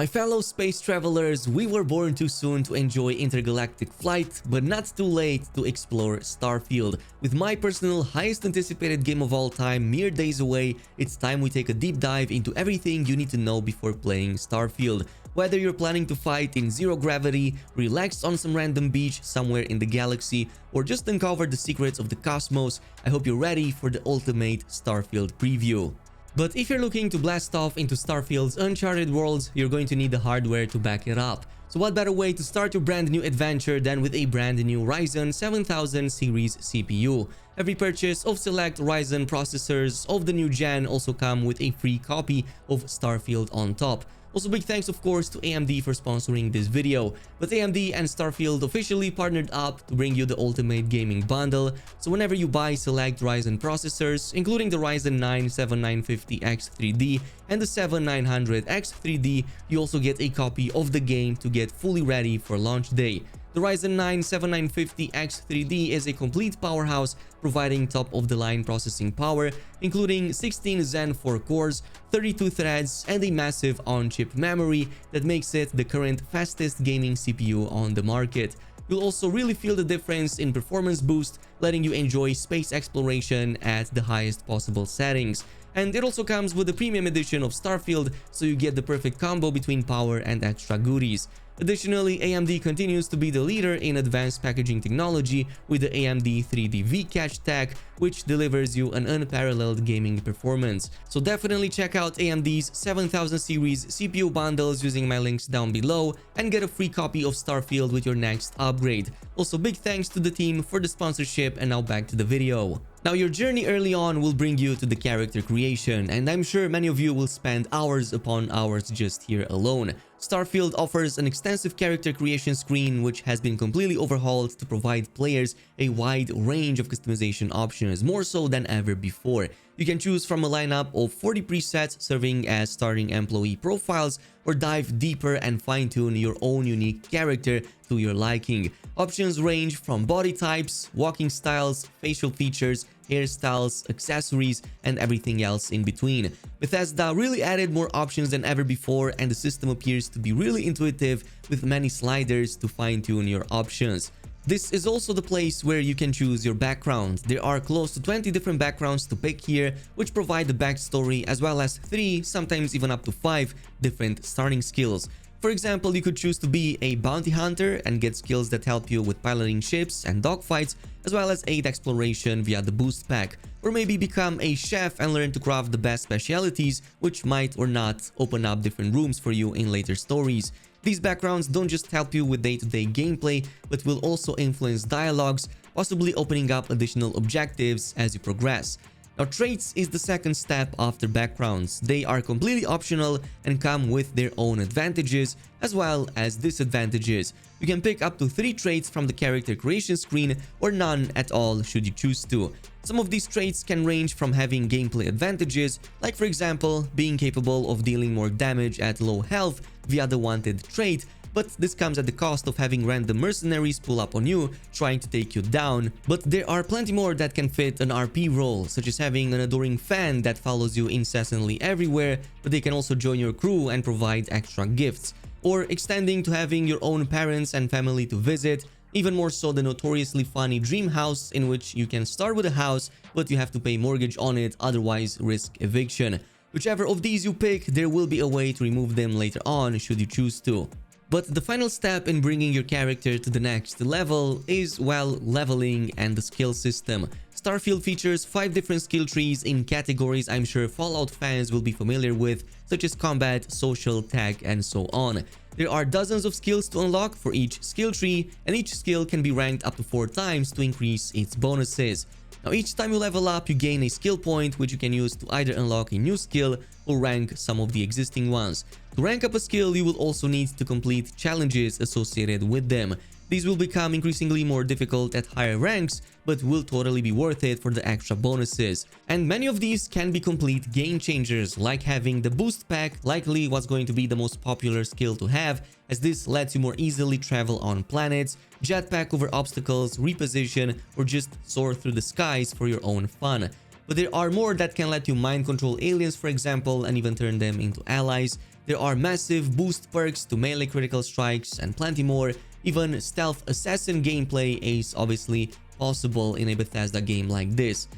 My fellow space travelers, we were born too soon to enjoy intergalactic flight, but not too late to explore Starfield. With my personal highest anticipated game of all time mere days away, it's time we take a deep dive into everything you need to know before playing Starfield. Whether you're planning to fight in zero gravity, relax on some random beach somewhere in the galaxy, or just uncover the secrets of the cosmos, I hope you're ready for the ultimate Starfield preview. But if you're looking to blast off into Starfield's uncharted worlds, you're going to need the hardware to back it up. So what better way to start your brand new adventure than with a brand new Ryzen 7000 series CPU. Every purchase of select Ryzen processors of the new gen also come with a free copy of Starfield on top. Also, big thanks of course to AMD for sponsoring this video. But AMD and Starfield officially partnered up to bring you the ultimate gaming bundle. So whenever you buy select Ryzen processors, including the Ryzen 9 7950X3D and the 7900X3D, you also get a copy of the game to get fully ready for launch day. The Ryzen 9 7950X3D is a complete powerhouse, providing top-of-the-line processing power, including 16 Zen 4 cores, 32 threads, and a massive on-chip memory that makes it the current fastest gaming CPU on the market. You'll also really feel the difference in performance boost, letting you enjoy space exploration at the highest possible settings. And it also comes with the premium edition of Starfield, so you get the perfect combo between power and extra goodies. Additionally, AMD continues to be the leader in advanced packaging technology with the AMD 3D V-Cache tech, which delivers you an unparalleled gaming performance. So definitely check out AMD's 7000 series CPU bundles using my links down below and get a free copy of Starfield with your next upgrade. Also, big thanks to the team for the sponsorship, and now back to the video. Now, your journey early on will bring you to the character creation, and I'm sure many of you will spend hours upon hours just here alone. Starfield offers an extensive character creation screen which has been completely overhauled to provide players a wide range of customization options, more so than ever before. You can choose from a lineup of 40 presets serving as starting employee profiles, or dive deeper and fine-tune your own unique character to your liking. Options range from body types, walking styles, facial features, hairstyles, accessories, and everything else in between. Bethesda really added more options than ever before, and the system appears to be really intuitive with many sliders to fine-tune your options. This is also the place where you can choose your background. There are close to 20 different backgrounds to pick here, which provide the backstory as well as 3, sometimes even up to 5 different starting skills. For example, you could choose to be a bounty hunter and get skills that help you with piloting ships and dogfights, as well as aid exploration via the boost pack. Or maybe become a chef and learn to craft the best specialities, which might or not open up different rooms for you in later stories. These backgrounds don't just help you with day-to-day gameplay, but will also influence dialogues, possibly opening up additional objectives as you progress. Now, traits is the second step after backgrounds. They are completely optional and come with their own advantages as well as disadvantages. You can pick up to 3 traits from the character creation screen, or none at all should you choose to. Some of these traits can range from having gameplay advantages, like for example, being capable of dealing more damage at low health via the wanted trait, but this comes at the cost of having random mercenaries pull up on you, trying to take you down. But there are plenty more that can fit an RP role, such as having an adoring fan that follows you incessantly everywhere, but they can also join your crew and provide extra gifts. Or extending to having your own parents and family to visit, even more so the notoriously funny dream house, in which you can start with a house, but you have to pay mortgage on it, otherwise risk eviction. Whichever of these you pick, there will be a way to remove them later on should you choose to. But the final step in bringing your character to the next level is, well, leveling and the skill system. Starfield features 5 different skill trees in categories I'm sure Fallout fans will be familiar with, such as combat, social, tech, and so on. There are dozens of skills to unlock for each skill tree, and each skill can be ranked up to 4 times to increase its bonuses. Now, each time you level up, you gain a skill point, which you can use to either unlock a new skill or rank some of the existing ones. To rank up a skill, you will also need to complete challenges associated with them. These will become increasingly more difficult at higher ranks, but will totally be worth it for the extra bonuses. And many of these can be complete game changers, like having the boost pack, likely what's going to be the most popular skill to have, as this lets you more easily travel on planets, jetpack over obstacles, reposition, or just soar through the skies for your own fun. But there are more that can let you mind control aliens, for example, and even turn them into allies. There are massive boost perks to melee critical strikes and plenty more. Even stealth assassin gameplay is obviously possible in a Bethesda game like this.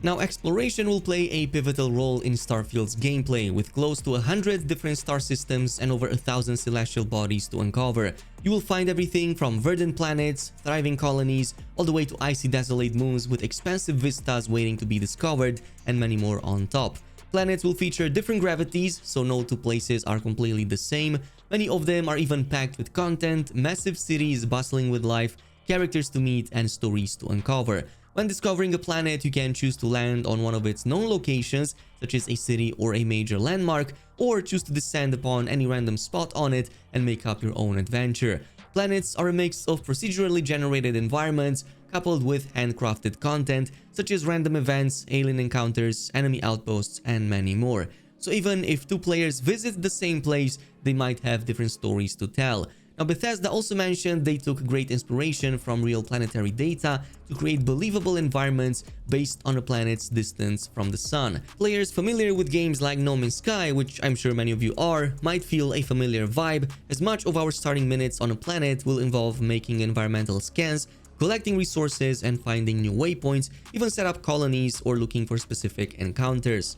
Now, exploration will play a pivotal role in Starfield's gameplay, with close to 100 different star systems and over 1,000 celestial bodies to uncover. You will find everything from verdant planets, thriving colonies, all the way to icy desolate moons with expansive vistas waiting to be discovered, and many more on top. Planets will feature different gravities, so no two places are completely the same. Many of them are even packed with content, massive cities bustling with life, characters to meet, and stories to uncover. When discovering a planet, you can choose to land on one of its known locations, such as a city or a major landmark, or choose to descend upon any random spot on it and make up your own adventure. Planets are a mix of procedurally generated environments coupled with handcrafted content, such as random events, alien encounters, enemy outposts, and many more. So even if two players visit the same place, they might have different stories to tell. Now, Bethesda also mentioned they took great inspiration from real planetary data to create believable environments based on a planet's distance from the sun. Players familiar with games like No Man's Sky, which I'm sure many of you are, might feel a familiar vibe, as much of our starting minutes on a planet will involve making environmental scans, collecting resources, and finding new waypoints, even set up colonies or looking for specific encounters.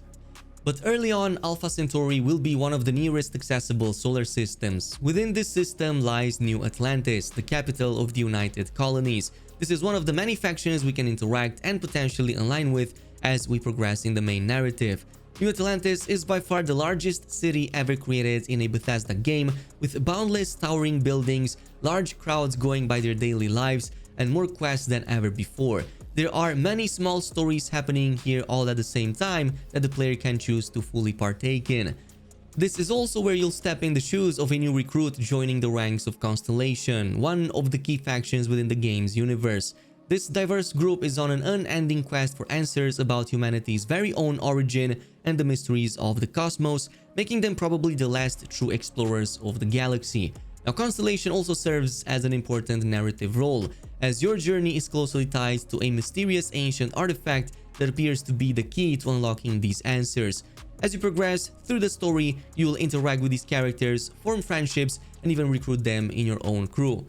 But early on, Alpha Centauri will be one of the nearest accessible solar systems. Within this system lies New Atlantis, the capital of the United Colonies. This is one of the many factions we can interact and potentially align with as we progress in the main narrative. New Atlantis is by far the largest city ever created in a Bethesda game, with boundless towering buildings, large crowds going by their daily lives, and more quests than ever before. There are many small stories happening here all at the same time that the player can choose to fully partake in. This is also where you'll step in the shoes of a new recruit joining the ranks of Constellation, one of the key factions within the game's universe. This diverse group is on an unending quest for answers about humanity's very own origin and the mysteries of the cosmos, making them probably the last true explorers of the galaxy. Now, Constellation also serves as an important narrative role, as your journey is closely tied to a mysterious ancient artifact that appears to be the key to unlocking these answers. As you progress through the story, you will interact with these characters, form friendships, and even recruit them in your own crew.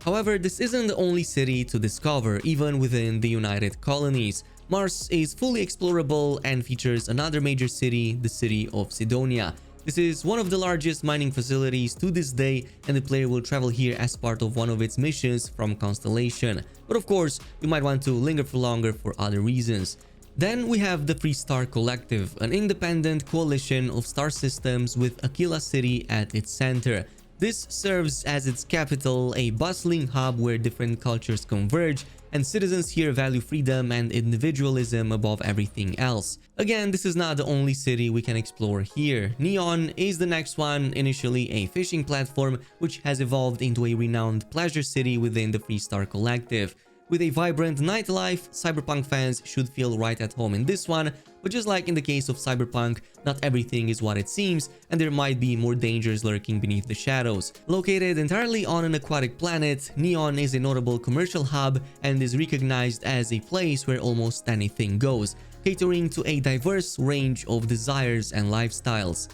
However, this isn't the only city to discover, even within the United Colonies. Mars is fully explorable and features another major city, the city of Cydonia. This is one of the largest mining facilities to this day, and the player will travel here as part of one of its missions from Constellation. But of course, you might want to linger for longer for other reasons. Then we have the Free Star Collective, an independent coalition of star systems with Aquila City at its center. This serves as its capital, a bustling hub where different cultures converge, and citizens here value freedom and individualism above everything else. Again, this is not the only city we can explore here. Neon is the next one, initially a fishing platform, which has evolved into a renowned pleasure city within the Free Star Collective. With a vibrant nightlife, Cyberpunk fans should feel right at home in this one, but just like in the case of Cyberpunk, not everything is what it seems, and there might be more dangers lurking beneath the shadows. Located entirely on an aquatic planet, Neon is a notable commercial hub and is recognized as a place where almost anything goes, catering to a diverse range of desires and lifestyles.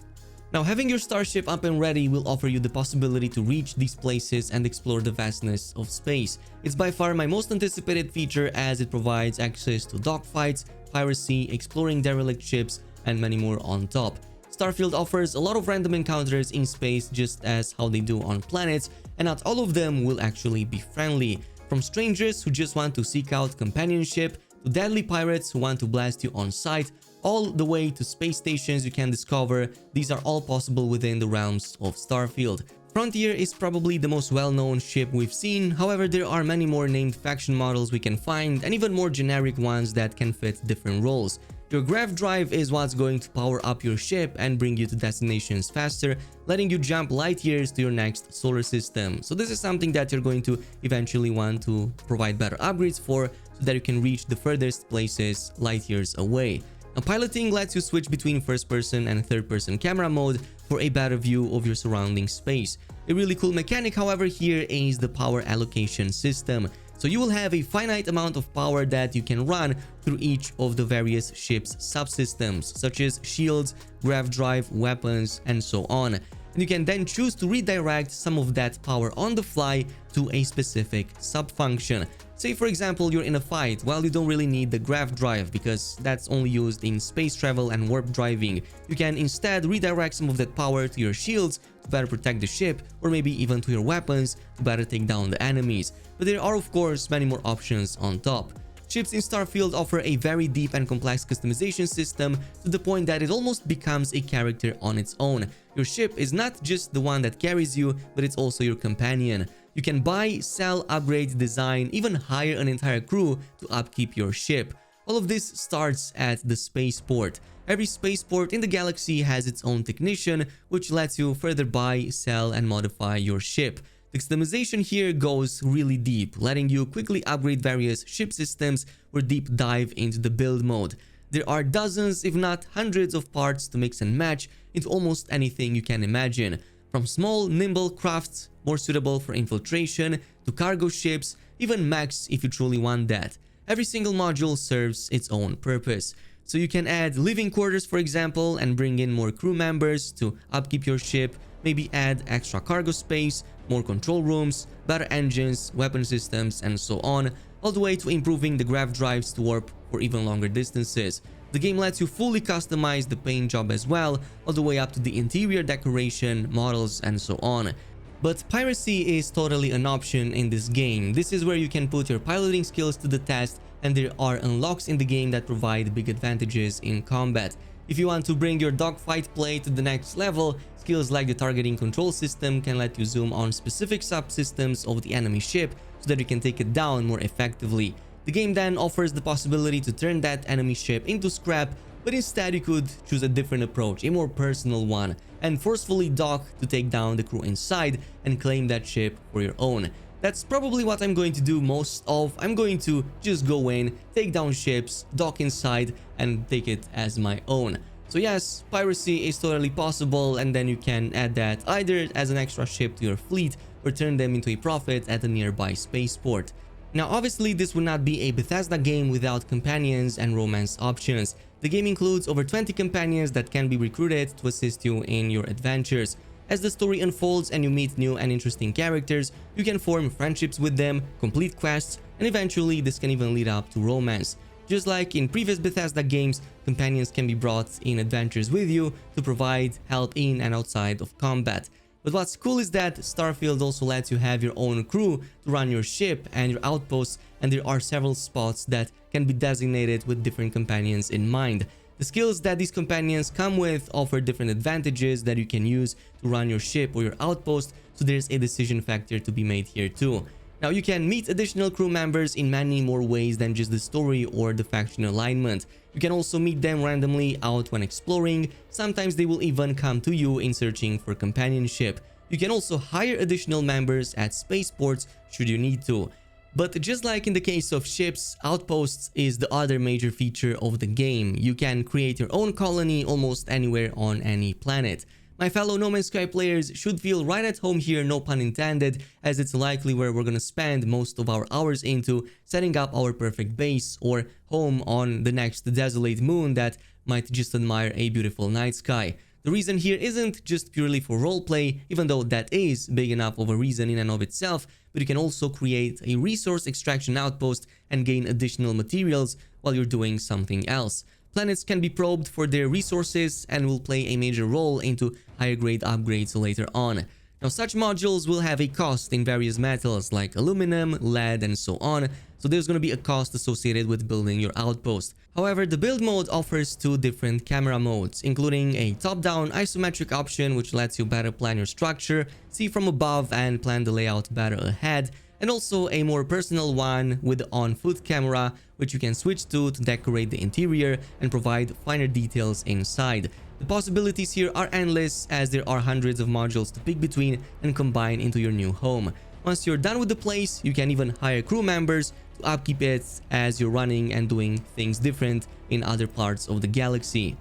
Now, having your starship up and ready will offer you the possibility to reach these places and explore the vastness of space. It's by far my most anticipated feature, as it provides access to dogfights, piracy, exploring derelict ships, and many more on top. Starfield offers a lot of random encounters in space, just as how they do on planets, and not all of them will actually be friendly. From strangers who just want to seek out companionship, to deadly pirates who want to blast you on sight, all the way to space stations you can discover, these are all possible within the realms of Starfield. Frontier is probably the most well-known ship we've seen, however there are many more named faction models we can find, and even more generic ones that can fit different roles. Your grav drive is what's going to power up your ship and bring you to destinations faster, letting you jump light years to your next solar system. So this is something that you're going to eventually want to provide better upgrades for, so that you can reach the furthest places light years away. Now, piloting lets you switch between first-person and third-person camera mode for a better view of your surrounding space. A really cool mechanic, however, here is the power allocation system. So you will have a finite amount of power that you can run through each of the various ship's subsystems, such as shields, grav drive, weapons, and so on. and you can then choose to redirect some of that power on the fly to a specific sub-function. Say for example you're in a fight, while you don't really need the grav drive because that's only used in space travel and warp driving. You can instead redirect some of that power to your shields to better protect the ship, or maybe even to your weapons to better take down the enemies. But there are of course many more options on top. Ships in Starfield offer a very deep and complex customization system to the point that it almost becomes a character on its own. Your ship is not just the one that carries you, but it's also your companion. You can buy, sell, upgrade, design, even hire an entire crew to upkeep your ship. All of this starts at the spaceport. Every spaceport in the galaxy has its own technician, which lets you further buy, sell, and modify your ship. The customization here goes really deep, letting you quickly upgrade various ship systems or deep dive into the build mode. There are dozens, if not hundreds of parts to mix and match into almost anything you can imagine. From small, nimble crafts, more suitable for infiltration, to cargo ships, even mechs if you truly want that. Every single module serves its own purpose. So you can add living quarters for example and bring in more crew members to upkeep your ship, maybe add extra cargo space, more control rooms, better engines, weapon systems, and so on, all the way to improving the grav drives to warp for even longer distances. The game lets you fully customize the paint job as well, all the way up to the interior decoration, models, and so on. But piracy is totally an option in this game. This is where you can put your piloting skills to the test, and there are unlocks in the game that provide big advantages in combat. If you want to bring your dogfight play to the next level, skills like the targeting control system can let you zoom on specific subsystems of the enemy ship so that you can take it down more effectively. The game then offers the possibility to turn that enemy ship into scrap, but instead you could choose a different approach, a more personal one, and forcefully dock to take down the crew inside and claim that ship for your own. That's probably what I'm going to do most of. I'm going to just go in, take down ships, dock inside, and take it as my own. So yes, piracy is totally possible, and then you can add that either as an extra ship to your fleet or turn them into a profit at a nearby spaceport. Now obviously this would not be a Bethesda game without companions and romance options. The game includes over 20 companions that can be recruited to assist you in your adventures. As the story unfolds and you meet new and interesting characters, you can form friendships with them, complete quests, and eventually this can even lead up to romance. Just like in previous Bethesda games, companions can be brought in adventures with you to provide help in and outside of combat. But what's cool is that Starfield also lets you have your own crew to run your ship and your outposts, and there are several spots that can be designated with different companions in mind. The skills that these companions come with offer different advantages that you can use to run your ship or your outpost, so there's a decision factor to be made here too. Now you can meet additional crew members in many more ways than just the story or the faction alignment. You can also meet them randomly out when exploring. Sometimes they will even come to you in searching for companionship. You can also hire additional members at spaceports should you need to. But just like in the case of ships, Outposts is the other major feature of the game. You can create your own colony almost anywhere on any planet. My fellow No Man's Sky players should feel right at home here, no pun intended, as it's likely where we're gonna spend most of our hours into setting up our perfect base or home on the next desolate moon that might just admire a beautiful night sky. The reason here isn't just purely for roleplay, even though that is big enough of a reason in and of itself, but you can also create a resource extraction outpost and gain additional materials while you're doing something else. Planets can be probed for their resources and will play a major role into higher grade upgrades later on. Now such modules will have a cost in various metals like aluminum, lead, and so on, so there's going to be a cost associated with building your outpost. However, the build mode offers two different camera modes, including a top-down isometric option which lets you better plan your structure, see from above, and plan the layout better ahead, and also a more personal one with the on-foot camera, which you can switch to decorate the interior and provide finer details inside. The possibilities here are endless, as there are hundreds of modules to pick between and combine into your new home. Once you're done with the place, you can even hire crew members to upkeep it as you're running and doing things different in other parts of the galaxy.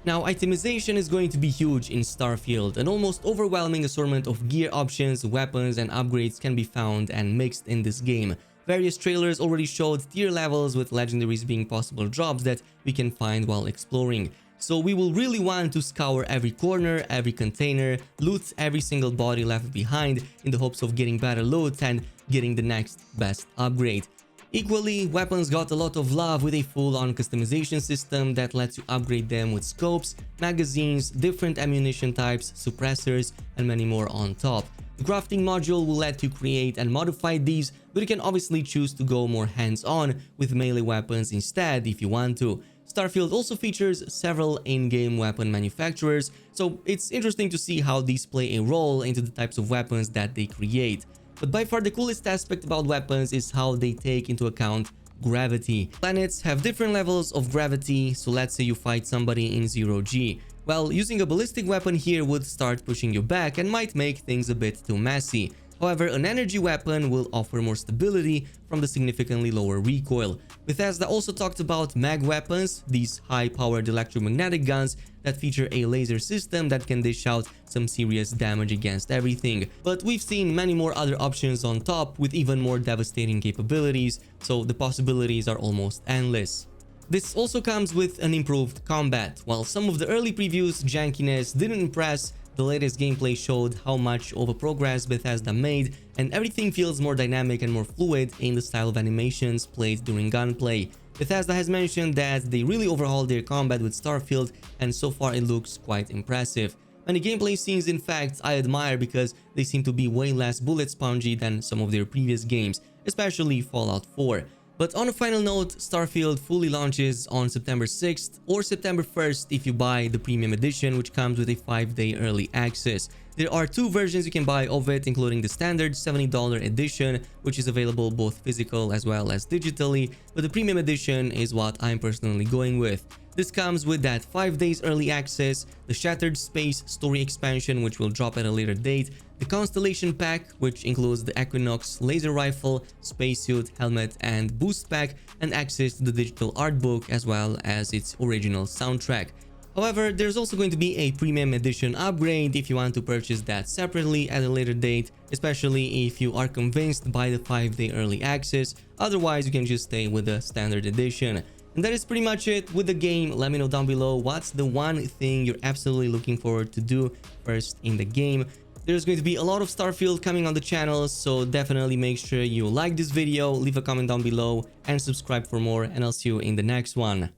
Now, itemization is going to be huge in Starfield. An almost overwhelming assortment of gear options, weapons, and upgrades can be found and mixed in this game. Various trailers already showed tier levels, with legendaries being possible drops that we can find while exploring. So we will really want to scour every corner, every container, loot every single body left behind in the hopes of getting better loot and getting the next best upgrade. Equally, weapons got a lot of love with a full-on customization system that lets you upgrade them with scopes, magazines, different ammunition types, suppressors, and many more on top. The crafting module will let you create and modify these, but you can obviously choose to go more hands-on with melee weapons instead if you want to. Starfield also features several in-game weapon manufacturers, so it's interesting to see how these play a role into the types of weapons that they create. But by far the coolest aspect about weapons is how they take into account gravity. Planets have different levels of gravity, so let's say you fight somebody in 0G. Well, using a ballistic weapon here would start pushing you back and might make things a bit too messy. However, an energy weapon will offer more stability from the significantly lower recoil. Bethesda also talked about mag weapons, these high-powered electromagnetic guns that feature a laser system that can dish out some serious damage against everything. But we've seen many more other options on top with even more devastating capabilities, so the possibilities are almost endless. This also comes with an improved combat. While some of the early previews' jankiness didn't impress, the latest gameplay showed how much of a progress Bethesda made, and everything feels more dynamic and more fluid in the style of animations played during gunplay. Bethesda has mentioned that they really overhauled their combat with Starfield, and so far it looks quite impressive. Many gameplay scenes, in fact, I admire because they seem to be way less bullet spongy than some of their previous games, especially Fallout 4. But on a final note, Starfield fully launches on September 6th or September 1st if you buy the premium edition, which comes with a 5-day early access. There are two versions you can buy of it, including the standard $70 edition, which is available both physical as well as digitally, but the premium edition is what I'm personally going with. This comes with that 5 days early access, the Shattered Space story expansion, which will drop at a later date, the Constellation pack, which includes the Equinox laser rifle, spacesuit, helmet, and boost pack, and access to the digital art book as well as its original soundtrack. However, there's also going to be a premium edition upgrade if you want to purchase that separately at a later date, especially if you are convinced by the 5-day early access. Otherwise, you can just stay with the standard edition. And that is pretty much it with the game. Let me know down below what's the one thing you're absolutely looking forward to do first in the game. There's going to be a lot of Starfield coming on the channel, so definitely make sure you like this video, leave a comment down below, and subscribe for more, and I'll see you in the next one.